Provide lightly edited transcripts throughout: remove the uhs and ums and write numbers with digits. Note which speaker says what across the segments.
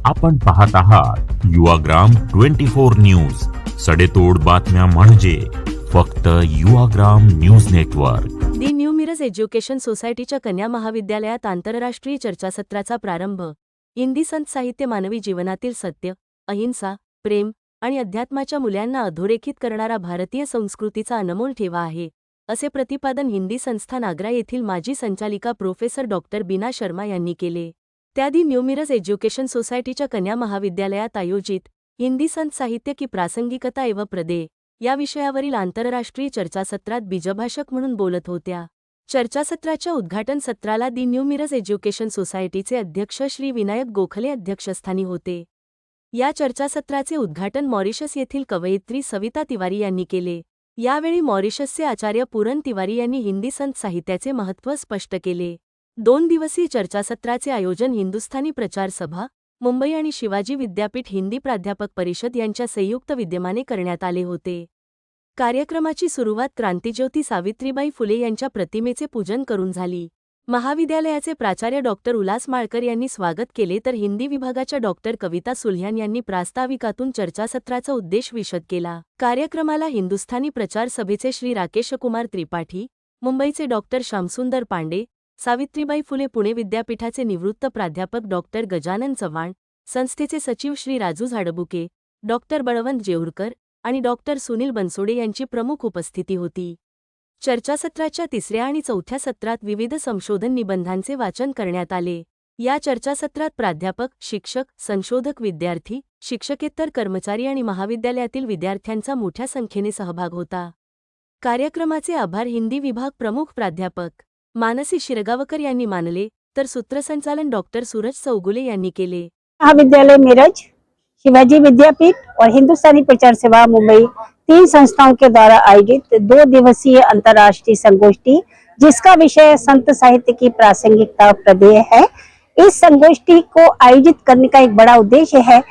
Speaker 1: आपण पाहत आहात युवाग्राम 24 न्यूज, सडेतोड बातम्या म्हणजे फक्त Yuvagram news network.
Speaker 2: The new Miraj education सोसायटीच्या कन्या महाविद्यालयात आंतरराष्ट्रीय चर्चासत्राचा प्रारंभ। हिंदी संत साहित्य मानवी जीवनातील सत्य, अहिंसा, प्रेम आणि अध्यात्माच्या मूल्यांना अधोरेखित करणारा भारतीय संस्कृतीचा अनमोल ठेवा आहे, असे प्रतिपादन हिंदी संस्थान आग्रा येथील माजी संचालिका प्रोफेसर डॉक्टर बीना शर्मा यांनी केले। त्या दी न्यू मिरज एज्युकेशन सोसायटीच्या कन्या महाविद्यालयात आयोजित हिंदी संत साहित्य की प्रासंगिकता एवं प्रदेय या विषयावरील आंतरराष्ट्रीय चर्चासत्रात बीजभाषक म्हणून बोलत होत्या। चर्चासत्राच्या उद्घाटन सत्राला दी न्यू मिरज एज्युकेशन सोसायटीचे अध्यक्ष श्री विनायक गोखले अध्यक्षस्थानी होते। या चर्चासत्राचे उद्घाटन मॉरिशस येथील कवयित्री सविता तिवारी यांनी केले। यावेळी मॉरिशसचे आचार्य पूरन तिवारी यांनी हिंदी संत साहित्याचे महत्त्व स्पष्ट केले। 2 दिवसीय चर्चासत्राचे आयोजन हिंदुस्थानी प्रचार सभा, मुंबई आणि शिवाजी विद्यापीठ हिंदी प्राध्यापक परिषद यांच्या संयुक्त विद्यमाने करण्यात आले होते। कार्यक्रमाची सुरुवात क्रांतिज्योती सावित्रीबाई फुले यांच्या प्रतिमेचे पूजन करून झाली। महाविद्यालयाचे प्राचार्य डॉक्टर उल्हास माळकर यांनी स्वागत केले, तर हिंदी विभागाच्या डॉक्टर कविता सुल्ह्यान यांनी प्रास्ताविकातून चर्चासत्राचा उद्देश विशद केला। कार्यक्रमाला हिंदुस्थानी प्रचार सभेचे श्री राकेशकुमार त्रिपाठी, मुंबईचे डॉक्टर श्यामसुंदर पांडे, सावित्रीबाई फुले पुणे विद्यापीठाचे निवृत्त प्राध्यापक डॉक्टर गजानन चव्हाण, संस्थेचे सचिव श्री राजू झाडबुके, डॉक्टर बळवंत जेऊरकर आणि डॉक्टर सुनील बनसोडे यांची प्रमुख उपस्थिती होती। चर्चासत्राच्या 3ऱ्या आणि 4थ्या सत्रात विविध संशोधन निबंधांचे वाचन करण्यात आले। या चर्चासत्रात प्राध्यापक, शिक्षक, संशोधक, विद्यार्थी, शिक्षकेतर कर्मचारी आणि महाविद्यालयातील विद्यार्थ्यांचा मोठ्या संख्येने सहभाग होता। कार्यक्रमाचे आभार हिंदी विभाग प्रमुख प्राध्यापक मानसी शिरगावकर यांनी मानले, तर सूत्रसंचालन डॉक्टर सूरज चौगुले यांनी केले।
Speaker 3: महाविद्यालय मिरज, शिवाजी विद्यापीठ और हिंदुस्तानी प्रचार सेवा मुंबई 3 संस्थाओं के द्वारा आयोजित 2 दिवसीय अंतर्राष्ट्रीय संगोष्ठी, जिसका विषय संत साहित्य की प्रासंगिकता प्रदेय है। इस संगोष्ठी को आयोजित करने का एक बड़ा उद्देश्य है।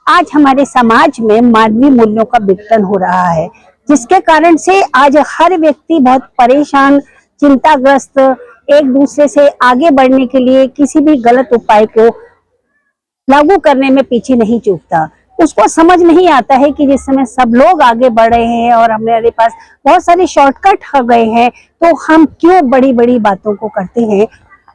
Speaker 3: आज हमारे समाज में मानवीय मूल्यों का विघटन हो रहा है, जिसके कारण से आज हर व्यक्ति बहुत परेशान, चिंताग्रस्त, एक दूसरे से आगे बढ़ने के लिए किसी भी गलत उपाय को लागू करने में पीछे नहीं चूकता। उसको समझ नहीं आता है कि जिस समय सब लोग आगे बढ़ रहे हैं और हमारे पास बहुत सारे शॉर्टकट हो गए हैं, तो हम क्यों बड़ी बड़ी बातों को करते हैं।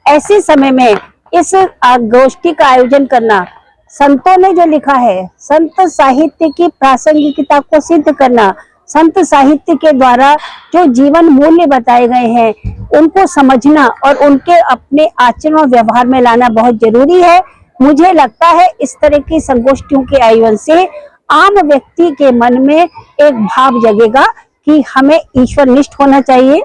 Speaker 3: ऐसे समय में इस गोष्ठी का आयोजन करना, संतों ने जो लिखा है, संत साहित्य की प्रासंगिकता को सिद्ध करना, संत साहित्य के द्वारा जो जीवन मूल्य बताए गए हैं उनको समझना और उनके अपने आचरण और व्यवहार में लाना बहुत जरूरी है। मुझे लगता है इस तरह की संगोष्ठियों के आयोजन से आम व्यक्ति के मन में एक भाव जगेगा कि हमें ईश्वरनिष्ठ होना चाहिए,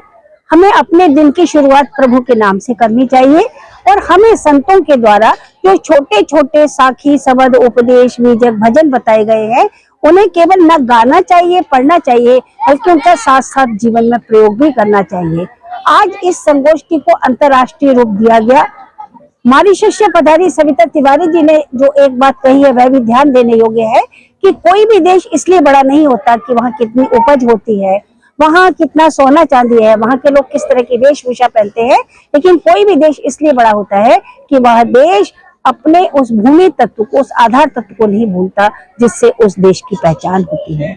Speaker 3: हमें अपने दिन की शुरुआत प्रभु के नाम से करनी चाहिए और हमें संतों के द्वारा जो छोटे छोटे साखी, शब्द, उपदेश, बीजक, भजन बताए गए हैं उन्हें केवल न गाना चाहिए, पढ़ना चाहिए, बल्कि उनका साथ साथ जीवन में प्रयोग भी करना चाहिए। आज इस संगोष्ठी को अंतर्राष्ट्रीय रूप दिया गया। मॉरिशस से पधारी सविता तिवारी जी ने जो एक बात कही है वह भी ध्यान देने योग्य है कि कोई भी देश इसलिए बड़ा नहीं होता कि वहाँ कितनी उपज होती है, वहाँ कितना सोना चांदी है, वहाँ के लोग किस तरह की वेशभूषा पहनते हैं, लेकिन कोई भी देश इसलिए बड़ा होता है कि वह देश अपने उस भूमि तत्व को, उस आधार तत्व को नहीं भूलता जिससे उस देश की पहचान होती है।